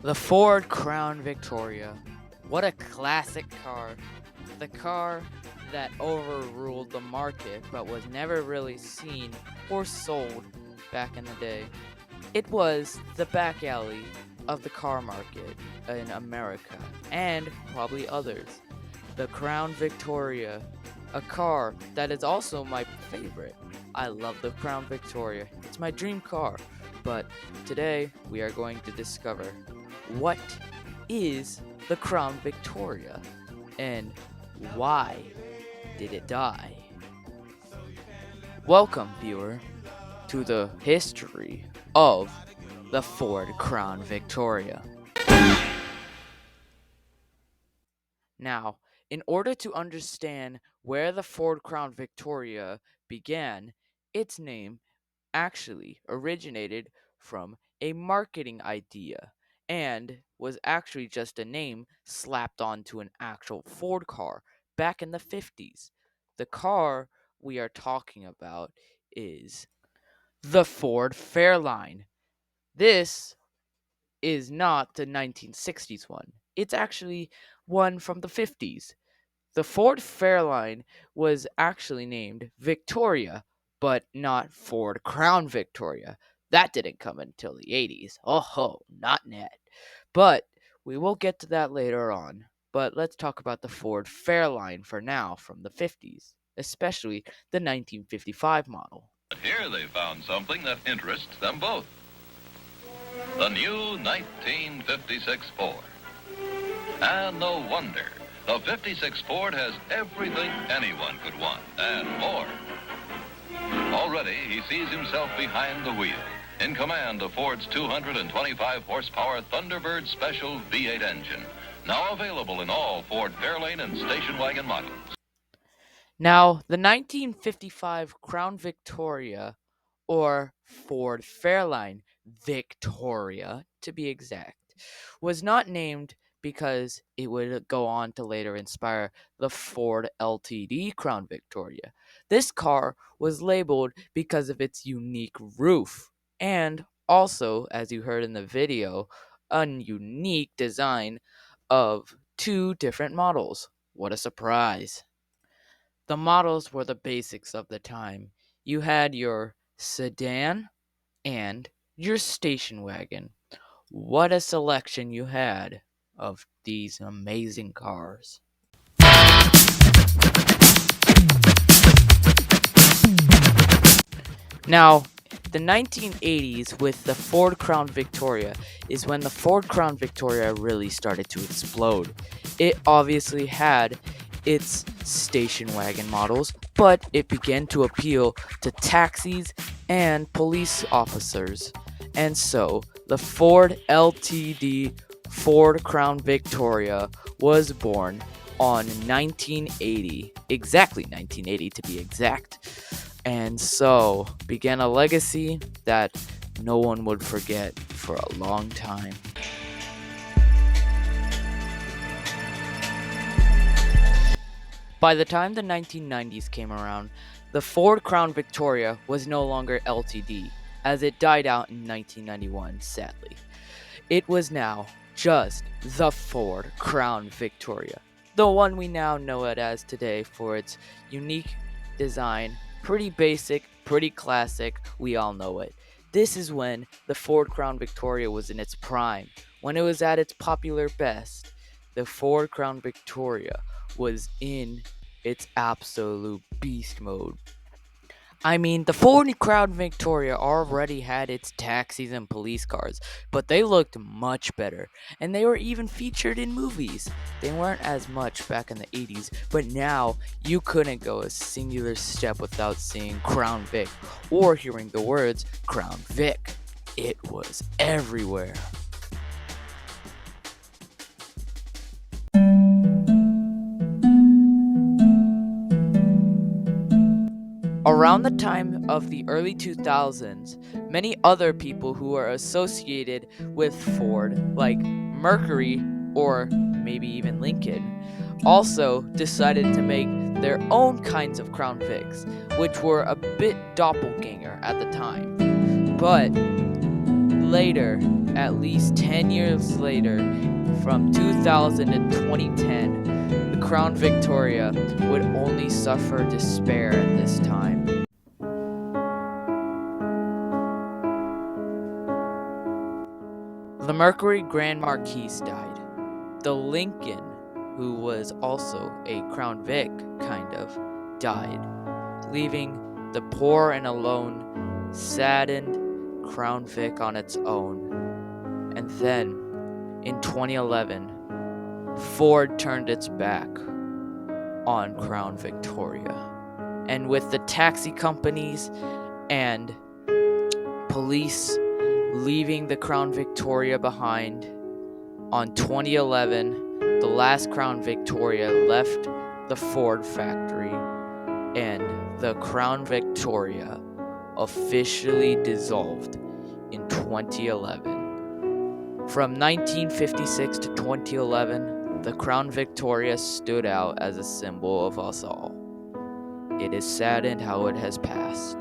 The Ford Crown Victoria. What a classic car. The car that overruled the market but was never really seen or sold back in the day. It was the back alley of the car market in America and probably others. The Crown Victoria, a car that is also my favorite. I love the Crown Victoria. It's my dream car. But today we are going to discover what is the Crown Victoria and why did it die? Welcome, viewer, to the history of the Ford Crown Victoria. Now, in order to understand where the Ford Crown Victoria began, its name actually originated from a marketing idea and was actually just a name slapped onto an actual Ford car back in the 50s. The car we are talking about is the Ford Fairlane. This is not the 1960s one. It's actually one from the 50s. The Ford Fairlane was actually named Victoria, but not Ford Crown Victoria. That didn't come until the 80s. Oh ho, not yet. But we will get to that later on. But let's talk about the Ford Fairlane for now from the 50s, especially the 1955 model. Here they found something that interests them both. The new 1956 Ford. And no wonder. The 56 Ford has everything anyone could want and more. Already, he sees himself behind the wheel, in command of Ford's 225 horsepower Thunderbird Special V8 engine, now available in all Ford Fairlane and station wagon models. Now, the 1955 Crown Victoria, or Ford Fairlane Victoria to be exact, was not named because it would go on to later inspire the Ford Ltd Crown Victoria. This car was labeled because of its unique roof and also, as you heard in the video, a unique design of two different models. What a surprise! The models were the basics of the time. You had your sedan and your station wagon. What a selection you had of these amazing cars. Now, the 1980s with the Ford Crown Victoria is when the Ford Crown Victoria really started to explode. It obviously had its station wagon models, but it began to appeal to taxis and police officers. And so, the Ford Ltd Ford Crown Victoria was born on 1980, exactly 1980 to be exact. And so began a legacy that no one would forget for a long time. By the time the 1990s came around, the Ford Crown Victoria was no longer Ltd, as it died out in 1991, sadly. It was now just the Ford Crown Victoria, the one we now know it as today for its unique design. Pretty basic, pretty classic, we all know it. This is when the Ford Crown Victoria was in its prime, when it was at its popular best. The Ford Crown Victoria was in its absolute beast mode. I mean, the Ford Crown Victoria already had its taxis and police cars, but they looked much better, and they were even featured in movies. They weren't as much back in the 80s, but now you couldn't go a singular step without seeing Crown Vic or hearing the words Crown Vic. It was everywhere. Around the time of the early 2000s, many other people who are associated with Ford, like Mercury or maybe even Lincoln, also decided to make their own kinds of Crown Vics, which were a bit doppelganger at the time. But later, at least 10 years later, from 2000 to 2010, the Crown Victoria would only suffer despair at this time. The Mercury Grand Marquis died. The Lincoln, who was also a Crown Vic, kind of, died, leaving the poor and alone, saddened Crown Vic on its own. And then, in 2011, Ford turned its back on Crown Victoria. And with the taxi companies and police leaving the Crown Victoria behind, on 2011, the last Crown Victoria left the Ford factory, and the Crown Victoria officially dissolved in 2011. From 1956 to 2011, the Crown Victoria stood out as a symbol of us all. It is saddened how it has passed.